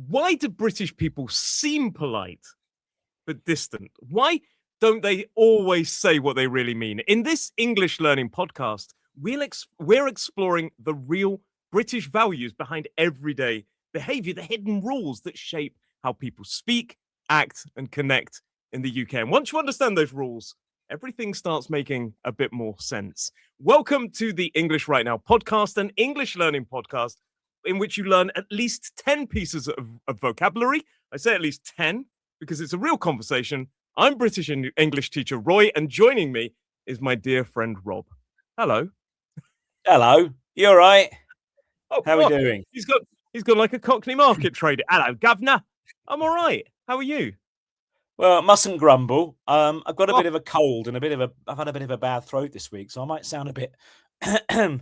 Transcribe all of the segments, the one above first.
Why do British people seem polite but distant? Why don't they always say what they really mean? In this English learning podcast, we're exploring the real British values behind everyday behavior, the hidden rules that shape how people speak, act, and connect in the UK. And once you understand those rules, everything starts making a bit more sense. Welcome to the English Right Now podcast, an English learning podcast in which you learn at least 10 pieces of vocabulary. I say at least 10 because it's a real conversation. I'm British English teacher Roy, and joining me is my dear friend Rob. Hello. Hello. You all right? Oh, how are we doing? He's got like a Cockney market trader. Hello, governor. I'm all right. How are you? Well, mustn't grumble. I've got a bit of a cold and I've had a bit of a bad throat this week, so I might sound a bit a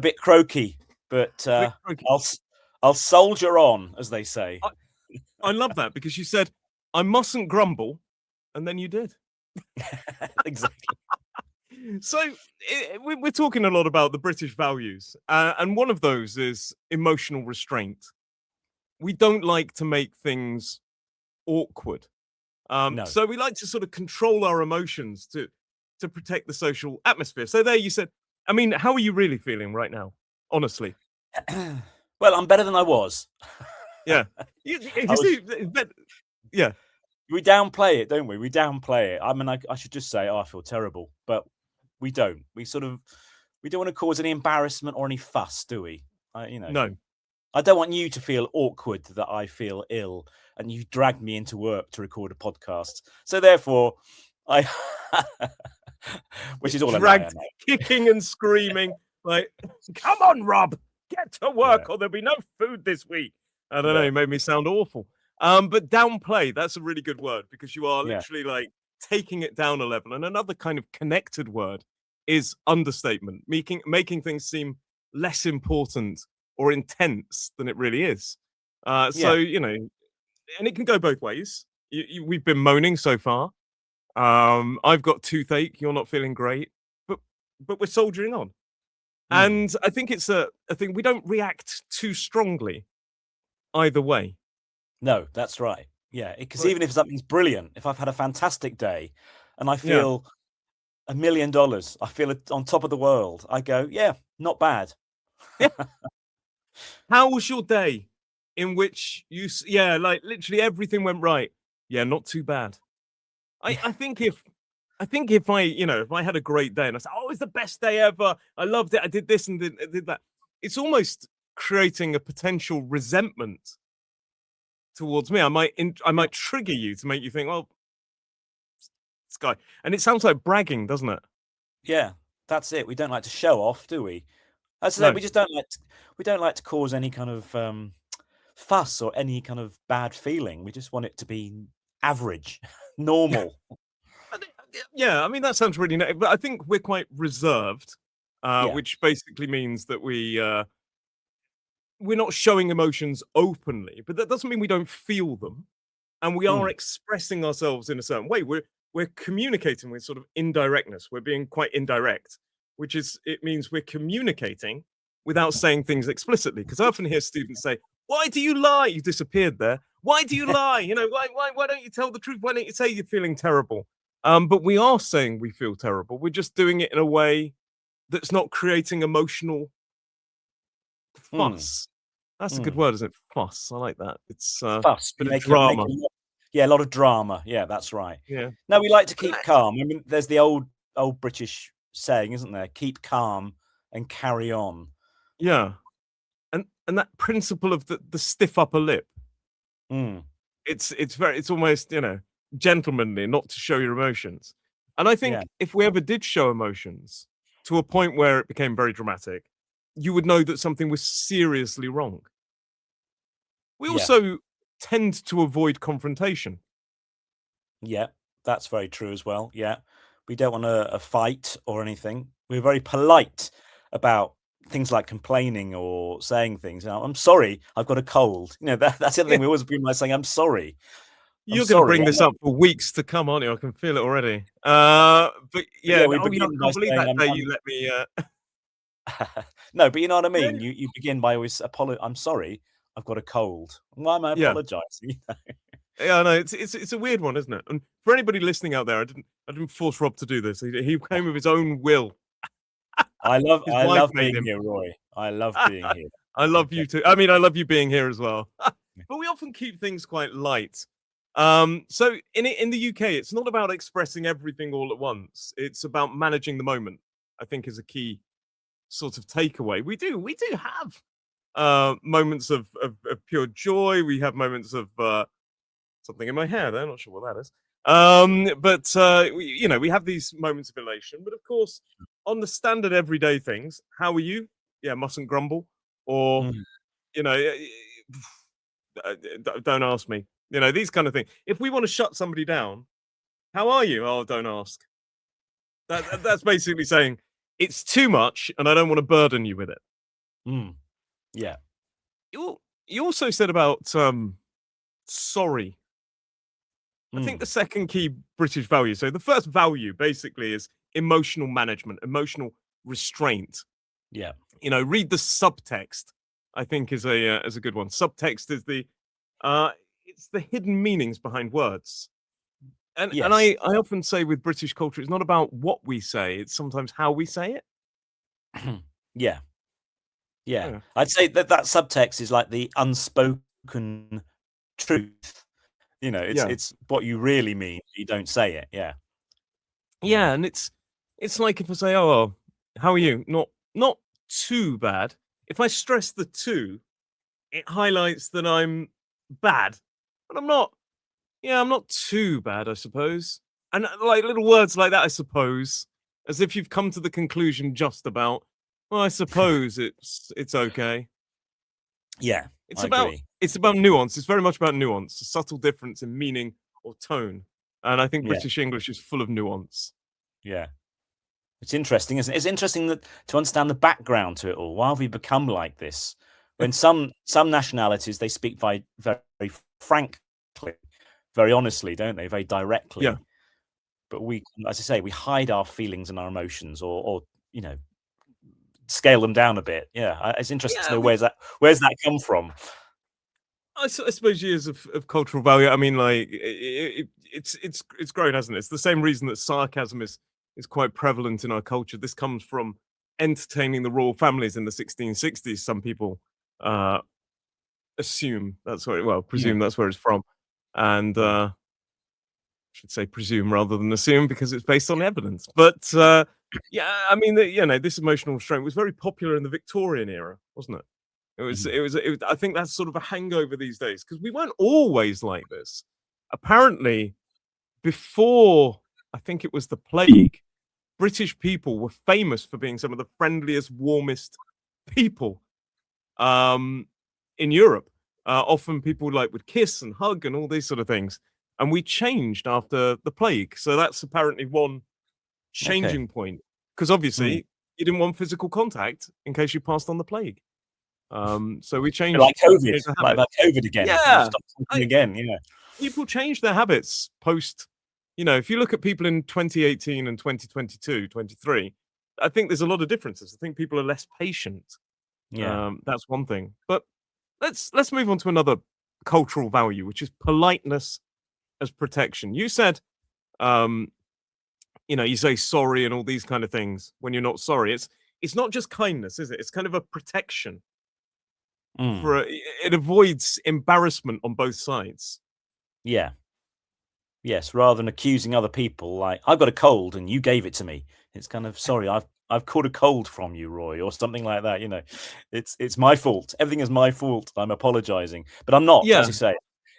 bit croaky, but I'll soldier on, as they say. I love that because you said I mustn't grumble, and then you did. Exactly. So we're talking a lot about the British values, and one of those is emotional restraint. We don't like to make things awkward. No. So we like to sort of control our emotions to protect the social atmosphere. So there you said, I mean, how are you really feeling right now? Honestly. Well, I'm better than I was. Yeah. Yeah. We downplay it, don't we? We downplay it. I mean, I should just say, I feel terrible, but we don't. We don't want to cause any embarrassment or any fuss, do we? No. I don't want you to feel awkward that I feel ill and you dragged me into work to record a podcast. So therefore, which is all dragged, kicking and screaming, like, come on, Rob, get to work or there'll be no food this week. I don't know, it made me sound awful. But downplay, that's a really good word because you are literally like taking it down a level. And another kind of connected word is understatement, making things seem less important or intense than it really is. So, and it can go both ways. We've been moaning so far. I've got toothache. You're not feeling great, but we're soldiering on. And I think it's a thing. We don't react too strongly either way. No, that's right. Yeah, because even if something's brilliant, if I've had a fantastic day and I feel $1 million, I feel it on top of the world, I go, not bad. How was your day in which like literally everything went right? Yeah, not too bad. I think if I had a great day and I said, oh, it was the best day ever, I loved it, I did this and did that, it's almost creating a potential resentment towards me. I might trigger you to make you think, well, this guy, and it sounds like bragging, doesn't it? Yeah, that's it. We don't like to show off, do we? As I say, we just don't like to cause any kind of fuss or any kind of bad feeling. We just want it to be average, normal. Yeah, I mean that sounds really nice, but I think we're quite reserved, which basically means that we're not showing emotions openly, but that doesn't mean we don't feel them, and we are expressing ourselves in a certain way. We're communicating with sort of indirectness. We're being quite indirect, it means we're communicating without saying things explicitly. Because I often hear students say, "Why do you lie? You disappeared there. Why do you lie? Why don't you tell the truth? Why don't you say you're feeling terrible?" But we are saying we feel terrible. We're just doing it in a way that's not creating emotional fuss. That's a good word, isn't it? Fuss. I like that. It's fuss, bit of drama. A lot of drama. Yeah, that's right. Yeah. Now we like to keep calm. I mean, there's the old British saying, isn't there? Keep calm and carry on. Yeah. And that principle of the stiff upper lip. It's almost, gentlemanly not to show your emotions. And I think if we ever did show emotions to a point where it became very dramatic, you would know that something was seriously wrong. We also tend to avoid confrontation. Yeah, that's very true as well. Yeah, we don't want a fight or anything. We're very polite about things like complaining or saying things. I'm sorry, I've got a cold. That's the other thing. We always begin by saying, I'm sorry. You're going to bring this up for weeks to come, aren't you? I can feel it already. But I can't believe that day you let me. No, but you know what I mean. You begin by always I'm sorry. I've got a cold. Why am I Yeah. apologizing? Yeah, no, it's a weird one, isn't it? And for anybody listening out there, I didn't force Rob to do this. He came of his own will. I His wife love made being him. here, Roy. I love being here. I love Okay. you too. I mean, I love you being here as well. But we often keep things quite light. So in the UK, it's not about expressing everything all at once. It's about managing the moment. I think is a key sort of takeaway. We do have moments of pure joy. We have moments of something in my hair there. Not sure what that is. But we have these moments of elation. But of course, on the standard everyday things, how are you? Yeah, mustn't grumble. Or Mm. you know, don't ask me. You know, these kind of things. If we want to shut somebody down, how are you? Oh, don't ask. That's basically saying it's too much, and I don't want to burden you with it. Mm. Yeah. You also said about sorry. I think Mm. the second key British value. So the first value basically is emotional management, emotional restraint. Yeah. You know, read the subtext. I think is a good one. Subtext is uh, it's the hidden meanings behind words. And Yes. I often say with British culture, it's not about what we say; it's sometimes how we say it. Yeah. Yeah. Yeah, I'd say that subtext is like the unspoken truth. You know, yeah, it's what you really mean. You don't say it. Yeah. Yeah. yeah. And it's like if I say, "Oh, how are you?" Not too bad. If I stress the two, it highlights that I'm bad, but I'm not. Yeah, I'm not too bad, I suppose. And like little words like that, I suppose, as if you've come to the conclusion just about. Well, I suppose it's okay. Yeah. It's I about agree. it's about nuance. It's very much about nuance, a subtle difference in meaning or tone. And I think Yeah. British English is full of nuance. Yeah. It's interesting, isn't it? It's interesting that to understand the background to it all. Why have we become like this? When some nationalities they speak very frankly, very honestly, don't they? Very Yeah. directly. But we, as I say, we hide our feelings and our emotions, or you know, scale them down a bit. Yeah, it's interesting to Yeah, know we where's that come from. I suppose years of cultural value. I mean, like it's grown, hasn't it? It's the same reason that sarcasm is quite prevalent in our culture. This comes from entertaining the royal families in the 1660s. Some people uh, assume that's where, well, Yeah, presume that's where it's from, and yeah. should say presume rather than assume because it's based on evidence. But yeah, I mean, this emotional restraint was very popular in the Victorian era, wasn't it? Mhm. I think that's sort of a hangover these days because we weren't always like this. Apparently, before I think it was the plague, British people were famous for being some of the friendliest, warmest people um, in Europe. Often people like would kiss and hug and all these sort of things. And we changed after the plague. So that's apparently one Okay. changing point because Mm. obviously you didn't want physical contact in case you passed on the plague. So we Like COVID, changed the like habit. that COVID again. We've Yeah, stopped talking I, again. Yeah. people change their habits post. You know, if you look at people in 2018 and 2022, 23, I think there's a lot of differences. I think people are less patient. Yeah. That's one thing. But let's move on to another cultural value, which is politeness as protection. You said, um, you say sorry and all these kind of things when you're not sorry. It's not just kindness, is it? It's kind of a protection Mm. for it avoids embarrassment on both sides. Yeah. Yes, rather than accusing other people, like I've got a cold and you gave it to me. It's kind of sorry, I've caught a cold from you, Roy, or something like that. You know, it's my fault. Everything is my fault. I'm apologizing, but I'm not. As Yeah, you say,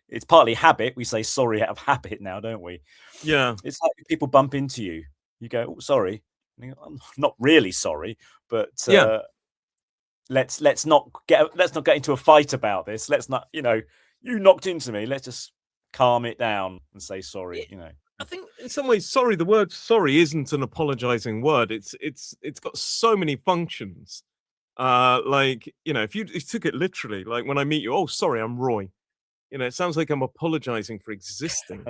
it's partly habit. We say sorry out of habit now, don't we? yeah, It's like if people bump into you, you go, oh, sorry. And you go, I'm not really sorry, but yeah. let's not get into a fight about this. Let's not, you knocked into me. Let's just calm it down and say sorry. You know. I think in some ways, sorry, the word sorry isn't an apologizing word. It's got so many functions. Like, if you took it literally, like when I meet you, oh sorry, I'm Roy. It sounds like I'm apologizing for existing.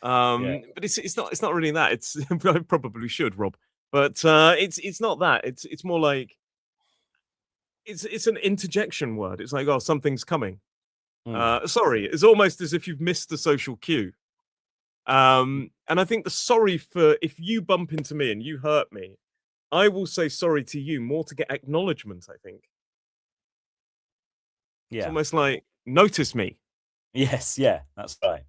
Yeah. But it's not really that. It's I probably should, Rob. But it's not that. It's more like it's an interjection word. It's like, oh, something's coming. Mm. Sorry. It's almost as if you've missed the social cue. And I think the sorry for if you bump into me and you hurt me, I will say sorry to you more to get acknowledgement, I think. It's Yeah. almost like notice me. Yes, yeah, that's right.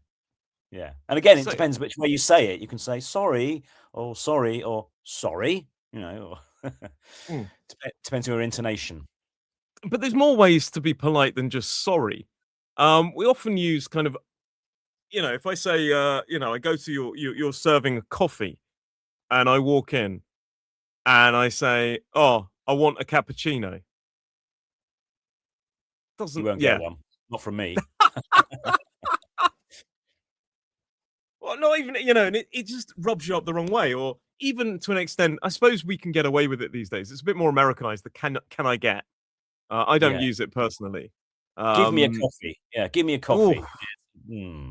Yeah. And again, it So, depends which way you say it. You can say sorry or sorry or sorry, or mm. depends on your intonation. But there's more ways to be polite than just sorry. We often use kind of, if I say, I go to you're serving a coffee, and I walk in and I say, "Oh, I want a cappuccino." You Doesn't, won't get yeah. one. Not from me. Well, not even, and it just rubs you up the wrong way, or even to an extent, I suppose we can get away with it these days. It's a bit more Americanized. The can I get? I don't Yeah. use it personally. Give me a coffee. Yeah, give me a Oh, coffee.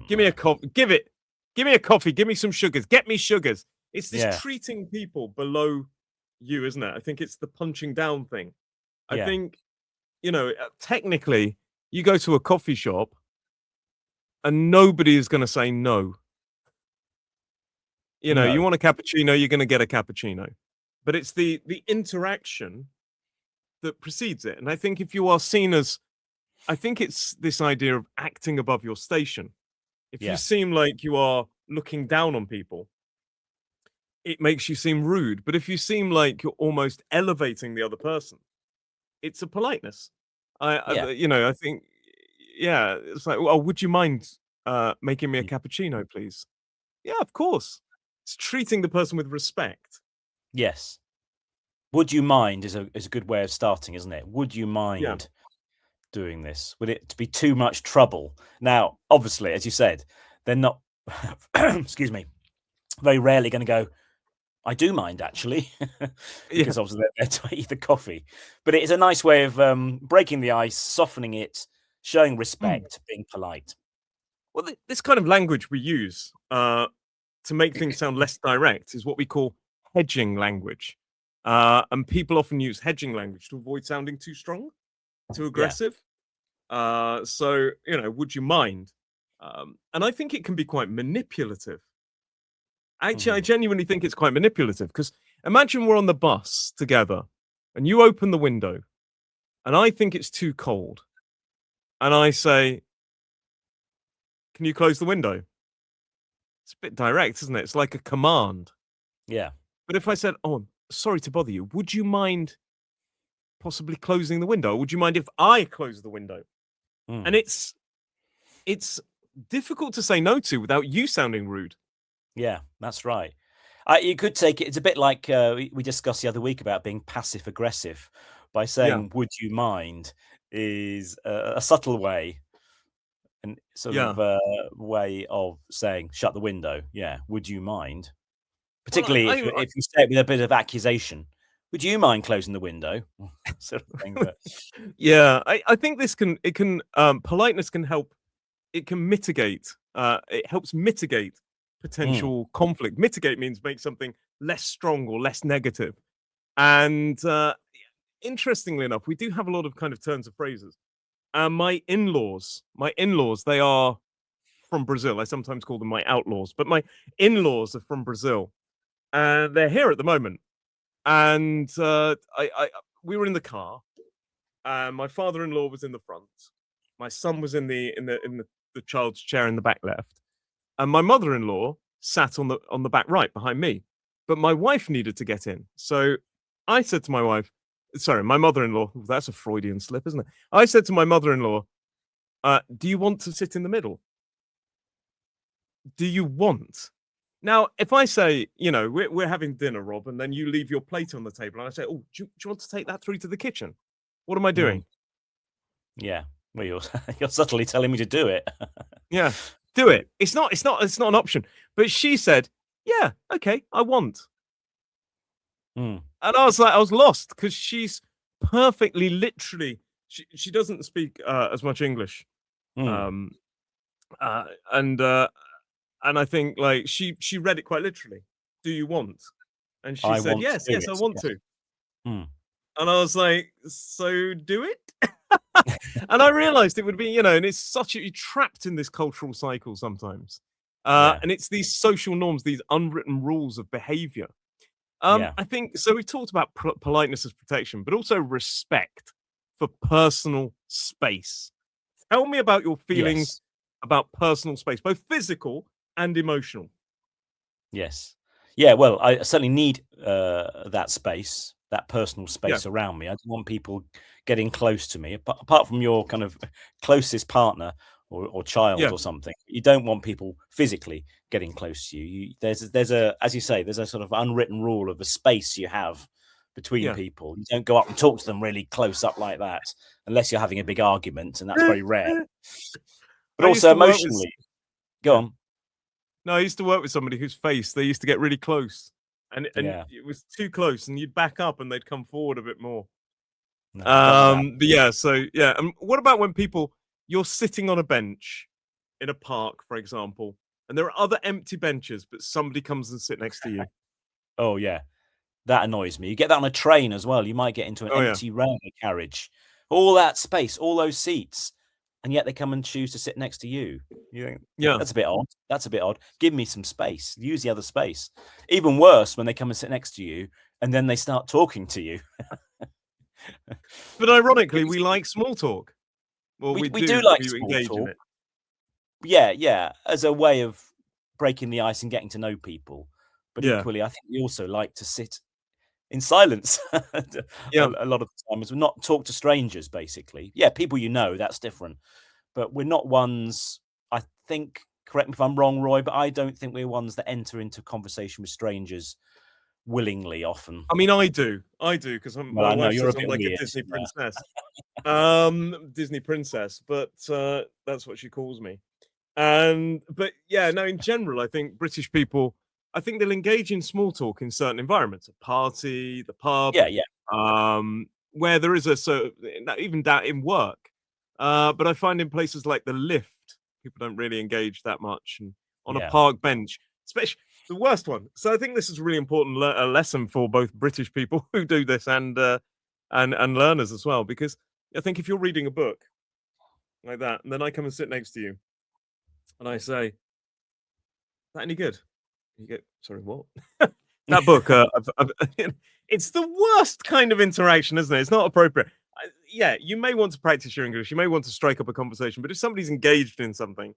give me a coffee. Give me a coffee. Give me some sugars. Get me sugars. It's this Yeah, treating people below you, isn't it? I think it's the punching down thing. I yeah, think, technically, you go to a coffee shop and nobody is going to say no. You no, want a cappuccino, you're going to get a cappuccino. But it's the interaction that precedes it. And I think if you are seen as, I think it's this idea of acting above your station. If you yeah, seem like you are looking down on people, it makes you seem rude. But if you seem like you're almost elevating the other person, it's a politeness. yeah, I think, yeah, it's like, oh, would you mind making me a mm, cappuccino, please? Yeah, of course. It's treating the person with respect. yes. Would you mind is a good way of starting, isn't it? Would you Yeah. mind doing this? Would it be too much trouble? Now, obviously, as you said, they're not excuse me, very rarely gonna go, "I do mind actually," Yeah. because obviously they're there to eat the coffee. But it is a nice way of, breaking the ice, softening it, showing Mm. respect, being polite. Well, this kind of language we use to make things sound less direct is what we call hedging language. And people often use hedging language to avoid sounding too strong, too Yeah. aggressive. So, would you mind? And I think it can be quite manipulative. Actually, I Mhm. genuinely think it's quite manipulative because imagine we're on the bus together and you open the window and I think it's too cold. And I say, can you close the window? It's a bit direct, isn't it? It's like a command. Yeah. But if I said, "Oh, sorry to bother you. Would you mind possibly closing the window? Would you mind if I close the window?" And Mm. it's difficult to say no to without you sounding rude. Yeah, that's right. You could take it. It's a bit like we discussed the other week about being passive aggressive by Yeah, saying "Would you mind?" is a subtle way and sort yeah. of way of saying "Shut the window." Yeah, would you mind? Well, Particularly if you say it with a bit of accusation. Would you mind closing the window? Sort of thing. But yeah. I think politeness can help. It can mitigate. It helps mitigate mm, potential conflict. Mitigate means make something less strong or less negative. And interestingly enough, we do have a lot of kind of turns of phrases. My in-laws, they are from Brazil. I sometimes call them my outlaws, but my in-laws are from Brazil, and they're here at the moment. And we were in the car, and my father-in-law was in the front. My son was in the child's chair in the back left, and my mother-in-law sat on the back right behind me. But my wife needed to get in, so I said to my wife, sorry, my mother-in-law. That's a Freudian slip, isn't it? I said to my mother-in-law, "Do you want to sit in the middle? Do you want?" Now, if I say, we're having dinner, Rob, and then you leave your plate on the table, and I say, "Oh, do you want to take that through to the kitchen?" What am I mm, doing? yeah. Well, you're you're subtly telling me to do it. Yeah, do it. It's not an option. But she said, "Yeah, okay, I want." Mm, And I was lost because she's perfectly literally she doesn't speak as much English. mm. Um uh and uh and I think like she read it quite literally. Do you want? And she I said, want to "Yes, do yes, I it. want Yeah. to." Mm. And I was like, so do it. And I realized it would be, and it's such you're trapped in this cultural cycle sometimes. Yeah, And it's these social norms, these unwritten rules of behavior. yeah, I think so. We've talked about politeness as protection, but also respect for personal space. Tell me about your feelings yes. about personal space, both physical and emotional. Yes. Yeah, well, I certainly need, that space, that personal Yeah, space around me. I don't want people getting close to me, apart from your kind of closest partner or child yeah, or something. You don't want people physically getting close to you. There's a as you say, there's a sort of unwritten rule of the space you have between yeah. people. You don't go up and talk to them really close up like that, unless you're having a big argument, and that's very rare. But I used also to work with emotionally. Go yeah. on. No, I used to work with somebody whose face they used to get really close, and Yeah. it was too close, and you'd back up, and they'd come forward a bit more. No, I don't do that. But yeah, so yeah, and what about when you're sitting on a bench in a park, for example, and there are other empty benches, but somebody comes and sit next to you? Oh, yeah. That annoys me. You get that on a train as well. You might get into an Oh yeah, empty railway carriage. All that space, all those seats, and yet they come and choose to sit next to you. You think, yeah. "That's a bit odd. That's a bit odd. Give me some space. Use the other space." Even worse when they come and sit next to you, and then they start talking to you. But Give ironically, me we some like small talk. Well, we do like we small engage in talk. it. Yeah, yeah, as a way of breaking the ice and getting to know people. But Yeah, equally, I think we also like to sit in silence a yeah. lot of the time, is not talk to strangers, basically. Yeah, people you know, that's different. But we're not ones, I think, correct me if I'm wrong, Roy, but I don't think we're ones that enter into conversation with strangers willingly often. I mean, I do, because Well, my I know wife you're a says I'm bit like a weird. Disney Yeah. princess. Disney princess, but that's what she calls me. And but yeah, no, in general, I think British people, I think they'll engage in small talk in certain environments, a party, the pub, Yeah, yeah, where there is even that in work. But I find in places like the lift, people don't really engage that much, and on a yeah, park bench, especially the worst one. So I think this is a really important a lesson for both British people who do this and learners as well, because I think if you're reading a book like that, and then I come and sit next to you, and I say, "That any good?" You go, "Sorry, what?" That book, it's the worst kind of interaction, isn't it? It's not appropriate. Yeah, you may want to practice your English, you may want to strike up a conversation, but if somebody's engaged in something,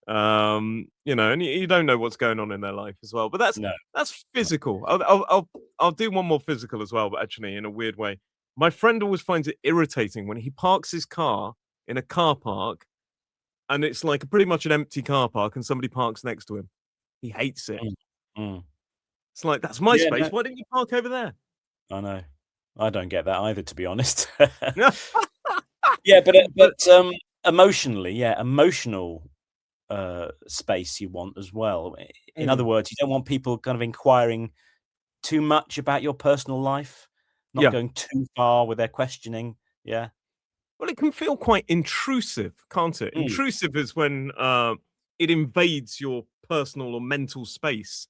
and you don't know what's going on in their life as well. But no, that's no. physical. I'll do one more physical as well, but actually in a weird way. My friend always finds it irritating when he parks his car in a car park, and it's like pretty much an empty car park, and somebody parks next to him. He hates it. Mm, mm. It's like, "That's my Yeah, space. no, Why didn't you park over there?" I know. I don't get that either, to be honest. Yeah. Yeah, but But emotionally, yeah, emotional space you want as well. In other mm, words, you don't want people kind of inquiring too much about your personal life, not yeah. going too far with their questioning. Yeah. Well, it can feel quite intrusive, can't it? Mm, Intrusive is when, it invades your personal or mental space.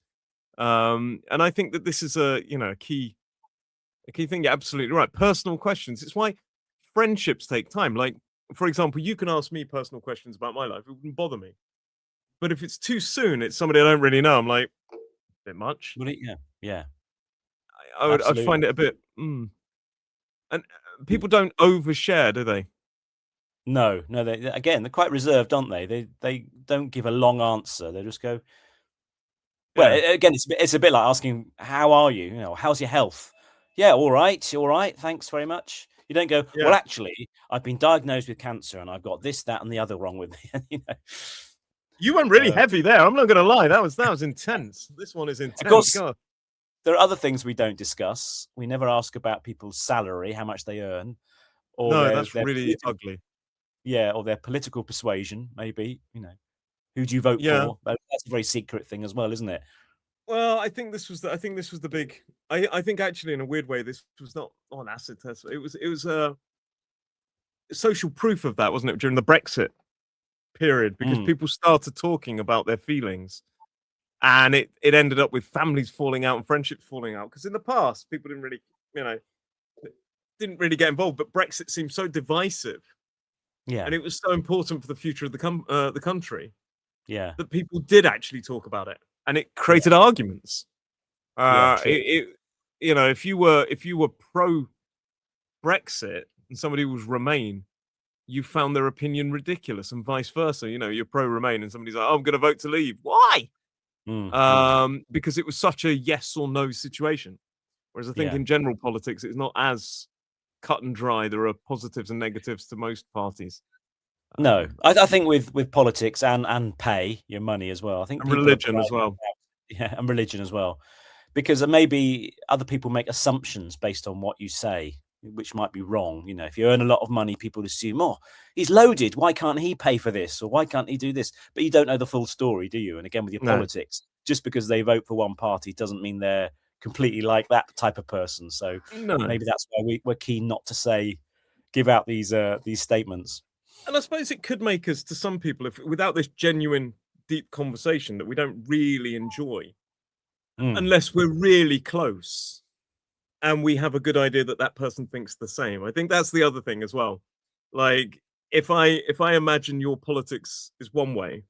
And I think that this is a key thing. You're absolutely right. Personal questions. It's why friendships take time. Like, for example, you can ask me personal questions about my life. It wouldn't bother me. But if it's too soon, it's somebody I don't really know. I'm like, bit much. yeah, yeah, I'd absolutely. find it a bit. And people don't overshare, do they? No, no, again, they're quite reserved, aren't they? They don't give a long answer. They just go, well, Yeah, again, it's a bit like asking, "How are you?" "How's your health?" "Yeah, all right, thanks very much." You don't go, "Well, yeah. actually, I've been diagnosed with cancer and I've got this, that, and the other wrong with me." You went really Uh, heavy there. I'm not gonna lie. That was intense. This one is of intense. course, God. there are other things we don't discuss. We never ask about people's salary, how much they earn, or No, that's their really ugly. yeah, or their political persuasion, maybe. Who do you vote Yeah. for? That's a very secret thing as well, isn't it? Well, I think this was the big. I think actually, in a weird way, this was not an acid test. It was social proof of that, wasn't it, during the Brexit period? Because Mm, people started talking about their feelings, and it ended up with families falling out and friendships falling out. Because in the past, people didn't really, you know, didn't really get involved, but Brexit seemed so divisive, Yeah. and it was so important for the future of the country Yeah. that people did actually talk about it, and it Yeah. created arguments. Yeah. True. If you were pro Brexit and somebody was Remain, you found their opinion ridiculous, and vice versa. You're pro Remain, and somebody's like, "Oh, I'm going to vote to leave." Why? Because it was such a yes or no situation. Whereas I think Yeah. in general politics, it's not as cut and dry. There are positives and negatives to most parties. No, I think with politics and pay your money as well. I think And people are religion as crying well. out, yeah, and religion as well, because maybe other people make assumptions based on what you say, which might be wrong. If you earn a lot of money, people assume, oh, he's loaded. Why can't he pay for this, or why can't he do this? But you don't know the full story, do you? And again, with your No, politics, just because they vote for one party doesn't mean they're completely like that type of person. So no. maybe that's why we're keen not to give out these statements. And I suppose it could make us, to some people, if without this genuine, deep conversation that we don't really enjoy, Mm, unless we're really close and we have a good idea that that person thinks the same. I think that's the other thing as well. Like, if I imagine your politics is one way,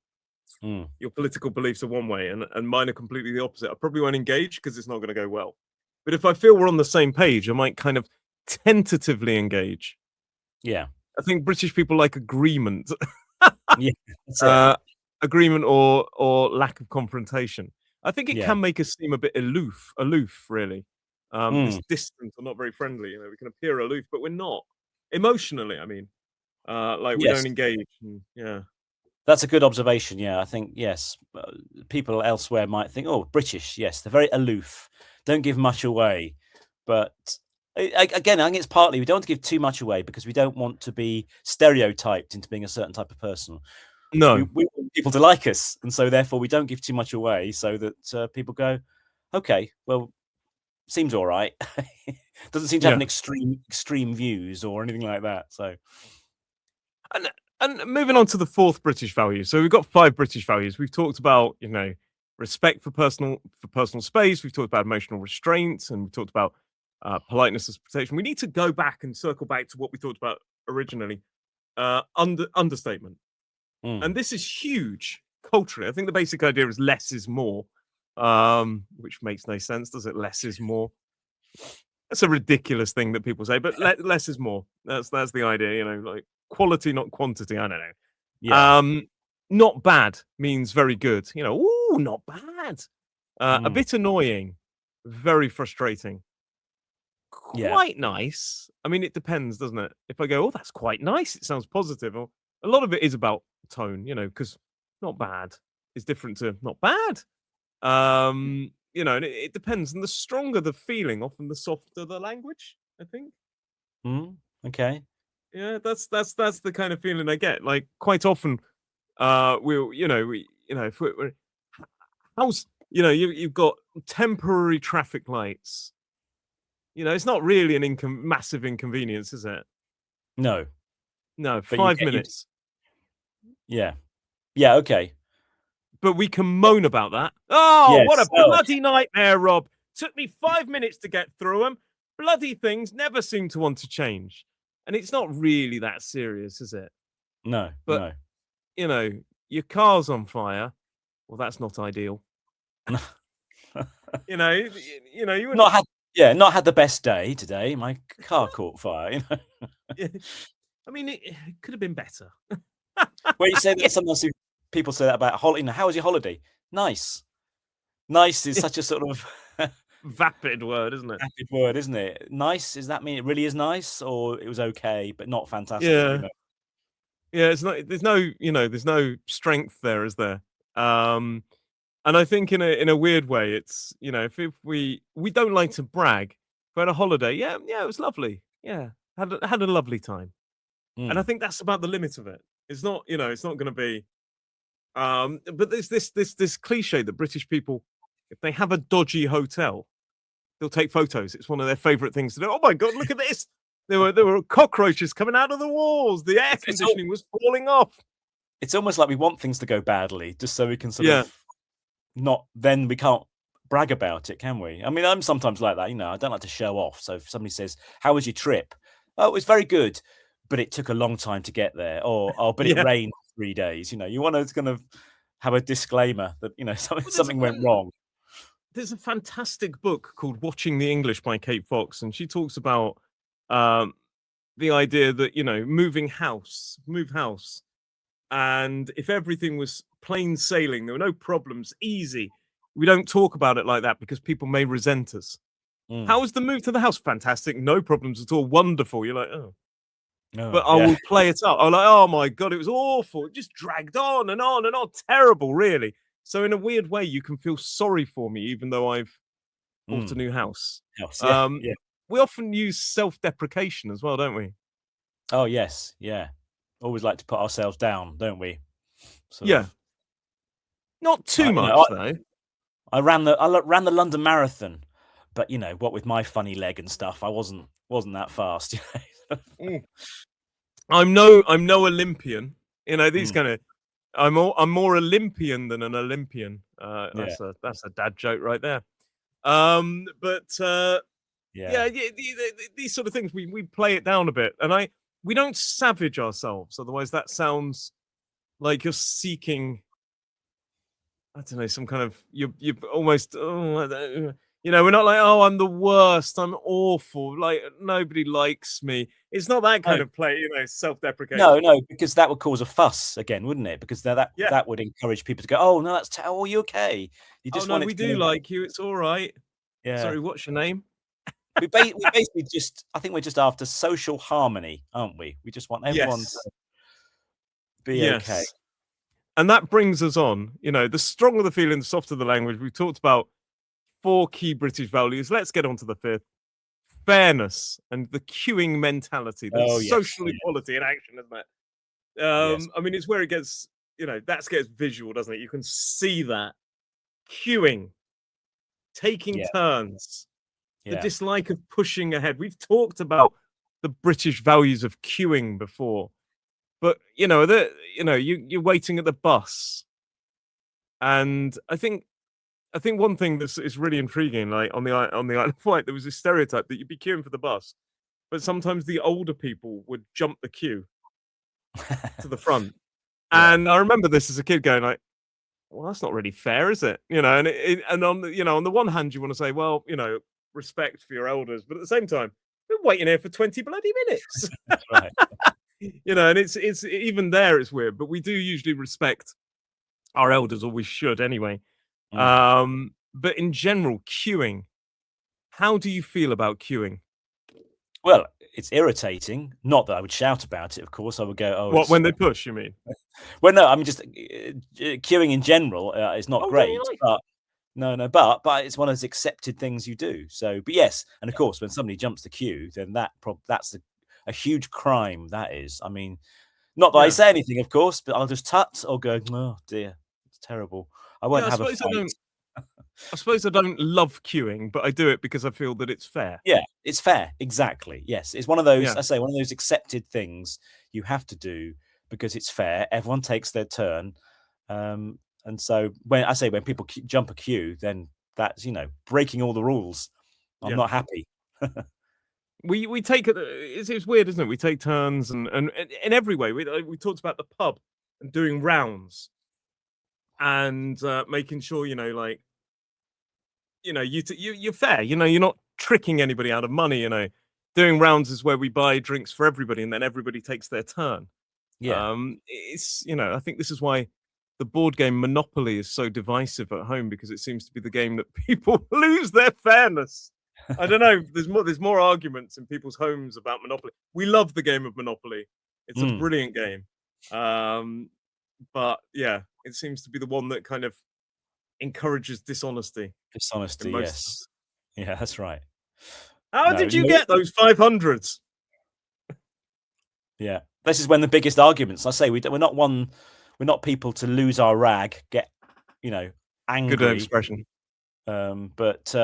mm. your political beliefs are one way, and mine are completely the opposite, I probably won't engage because it's not going to go well. But if I feel we're on the same page, I might kind of tentatively engage. Yeah. I think British people like agreement. Yeah, that's it. uh, Agreement or lack of confrontation. I think it Yeah. can make us seem a bit aloof, really. This Mm. distant or not very friendly. We can appear aloof, but we're not emotionally. I mean, like we Yes, don't engage. Yeah, that's a good observation. Yeah, I think, yes, people elsewhere might think, "Oh, British, yes, they're very aloof, don't give much away." But again, I think it's partly we don't want to give too much away because we don't want to be stereotyped into being a certain type of person. We no, want people to like us, and so therefore we don't give too much away, so that people go, "Okay, well, seems all right." Doesn't seem to have yeah. an extreme views or anything like that. So, And moving on to the fourth British value. So we've got five British values. We've talked about respect for personal space. We've talked about emotional restraint, and we've talked about politeness as protection. We need to go back and circle back to what we talked about originally. Understatement. mm, And this is huge culturally. I think the basic idea is less is more, which makes no sense, does it? Less is more. That's a ridiculous thing that people say, but less is more. That's the idea, like quality, not quantity. I don't know. yeah, Not bad means very good. Ooh, not bad. A mm, bit annoying, very frustrating. yeah. Quite nice. I mean, it depends, doesn't it? If I go, oh, that's quite nice, it sounds positive. Or a lot of it is about tone, because not bad is different to not bad. And it depends. And the stronger the feeling, often the softer the language, I think. Mm, okay. Yeah, that's the kind of feeling I get. Like quite often, if we're how's you've got temporary traffic lights. It's not really an massive inconvenience, is it? No, No, but you 5 get you. minutes. Yeah, yeah. Okay. But we can moan about that. Oh, what a Yes. Oh, bloody nightmare, Rob. Took me 5 minutes to get through them. Bloody things never seem to want to change. And it's not really that serious, is it? no, But, no. you know, your car's on fire. Well, that's not ideal. You know, you wouldn't. Not had the best day today. My car caught fire. I mean, it could have been better. Well, you say that sometimes people say that about holiday. How was your holiday? Nice. Nice is such a sort of Vapid word, isn't it? rapid word, isn't it? Nice, does that mean it really is nice, or it was okay but not fantastic? Yeah. Yeah, it's not. There's no strength there, is there? Um, and I think in a weird way, it's if we don't like to brag. If we had a holiday, yeah, it was lovely. Yeah, had a lovely time. And I Mm, think that's about the limit of it. It's not, it's not going to be. But there's this cliche that British people, if they have a dodgy hotel, they'll take photos. It's one of their favorite things to do. Oh my god, look at this! There were cockroaches coming out of the walls. The air it's all conditioning was falling off. it's almost like we want things to go badly just so we can sort Yeah, of not then we can't brag about it, can we? I mean, I'm sometimes like that, I don't like to show off. So if somebody says, "How was your trip?" "Oh, it was very good, but it took a long time to get there." Or, "Oh, but it Yeah. rained 3 days." You want to kind of have a disclaimer that, Well, something went wrong. there's a fantastic book called Watching the English by Kate Fox, and she talks about um, the idea that, move house. And if everything was plain sailing, there were no problems, easy, we don't talk about it like that because people may resent us. Mm. How was the move to the house? Fantastic, no problems at all, wonderful. You're like, oh. Oh, But I yeah. will play it up. I'm like, oh my God, it was awful. It just dragged on and on and on. Terrible, really. So in a weird way, you can feel sorry for me, even though I've bought a Mm. new house. House, yeah, Um, yeah. we often use self-deprecation as well, don't we? Oh, yes, yeah. Always like to put ourselves down, don't we? Sort Yeah, of, not too you know, much though. I ran the London Marathon, but, what with my funny leg and stuff, I wasn't that fast, Mm. I'm no Olympian. These Mm, kind of I'm more Olympian than an Olympian. yeah, That's a dad joke right there. But yeah. yeah, yeah, these sort of things we play it down a bit, and we don't savage ourselves. Otherwise, that sounds like you're seeking. I don't know, some kind of you're almost we're not like, oh, I'm the worst, I'm awful, like nobody likes me. It's not that No, kind of play, no, self-deprecation. no, because that would cause a fuss again, wouldn't it? Because then that Yeah. that would encourage people to go, "Oh, no, oh, are you okay?" You Oh just no, want it we to do go, like you. It's all right. yeah. Sorry, what's your name? We basically just I think we're just after social harmony, aren't we? We just want everyone to Yes. be okay. Yes. And that brings us on. The stronger the feeling, the softer the language. We've talked about four key British values. Let's get on to the fifth. Fairness and the queuing mentality. That's Oh, yes, social yeah, equality in action, isn't it? yes, I mean, it's where it gets, that gets visual, doesn't it? You can see that queuing, taking yeah, turns, the yeah, dislike of pushing ahead. We've talked about the British values of queuing before, but you're waiting at the bus, and I think one thing that's is really intriguing, like on the Isle of Wight, there was this stereotype that you'd be queuing for the bus, but sometimes the older people would jump the queue to the front. yeah. And I remember this as a kid going like, well, that's not really fair, is it? And on the one hand, you want to say, well, respect for your elders, but at the same time, we're waiting here for 20 bloody minutes. That's right. And it's even there, it's weird, but we do usually respect our elders, or we should anyway. Mm. But in general, queuing, how do you feel about queuing? Well, it's irritating. Not that I would shout about it, of course. I would go, "Oh, What, it's..." when they push, you mean? Well, no, I mean, just, queuing in general, is not Oh, don't you great, like it? but no, but it's one of those accepted things you do. So, but yes, and of course, when somebody jumps the queue, then that's a huge crime, that is. I mean, not that I Yeah. say anything, of course, but I'll just tut or go, "Oh, dear, it's terrible." I Yeah, won't have a fight. I suppose I don't love queuing, but I do it because I feel that it's fair. Yeah, it's fair. Exactly. Yes. It's one of those, Yeah. I say, one of those accepted things you have to do because it's fair. Everyone takes their turn. And so when people jump a queue, then that's, breaking all the rules. I'm Yeah. not happy. We take it. It's weird, isn't it? We take turns, and in every way. We talked about the pub and doing rounds, and making sure like you're fair. You're not tricking anybody out of money. Doing rounds is where we buy drinks for everybody, and then everybody takes their turn. Yeah. It's I think this is why the board game Monopoly is so divisive at home, because it seems to be the game that people lose their fairness. I don't know. There's more arguments in people's homes about Monopoly. We love the game of Monopoly. It's a Mm, brilliant game. Um, but yeah, it seems to be the one that kind of encourages dishonesty in dishonesty. most. Yes. Yeah, that's right. How No, did you get those 500s? yeah. This is when the biggest arguments, I say, we're not people to lose our rag, get, Good angry. expression. But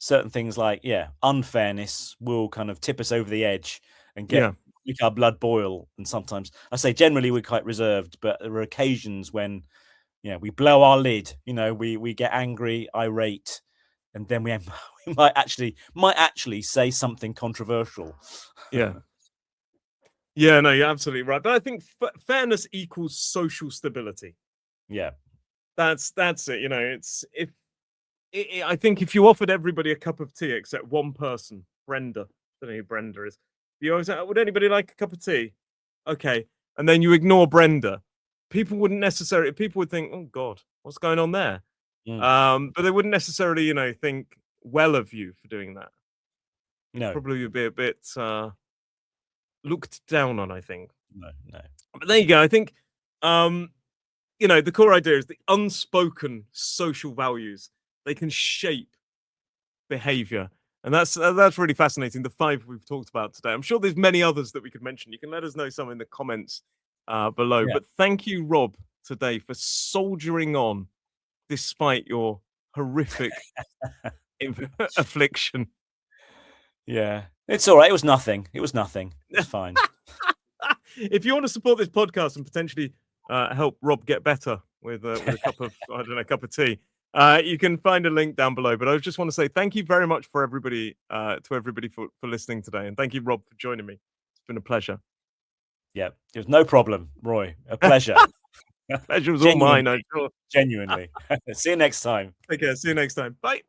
certain things like, yeah, unfairness will kind of tip us over the edge and Yeah, make our blood boil. And sometimes I say generally we're quite reserved, but there are occasions when Yeah, we blow our lid. You know, we get angry, irate, and then we might actually say something controversial. Yeah. Yeah, no, you're absolutely right. But I think fairness equals social stability. Yeah. That's it. You know, it's if I think if you offered everybody a cup of tea except one person, Brenda, I don't know who Brenda is. You always say, would anybody like a cup of tea? Okay, and then you ignore Brenda. People wouldn't necessarily. People would think, oh God, what's going on there? Mm. But they wouldn't necessarily, you know, think well of you for doing that. No, Probably would be a bit looked down on, I think. no, no. But there you go. I think, you know, the core idea is the unspoken social values. They can shape behavior, and that's really fascinating. The 5 we've talked about today. I'm sure there's many others that we could mention. You can let us know some in the comments below. Yeah. But thank you, Rob, today for soldiering on despite your horrific affliction. Yeah. It's all right. It was nothing. It was nothing. It's fine. If you want to support this podcast and potentially help Rob get better with a cup of cup of tea, you can find a link down below. But I just want to say thank you very much for everybody for listening today, and thank you, Rob, for joining me. It's been a pleasure. Yeah, it was no problem, Roy. A pleasure. Pleasure was all mine. I'm sure. Genuinely. See you next time. Take care. See you next time. Bye.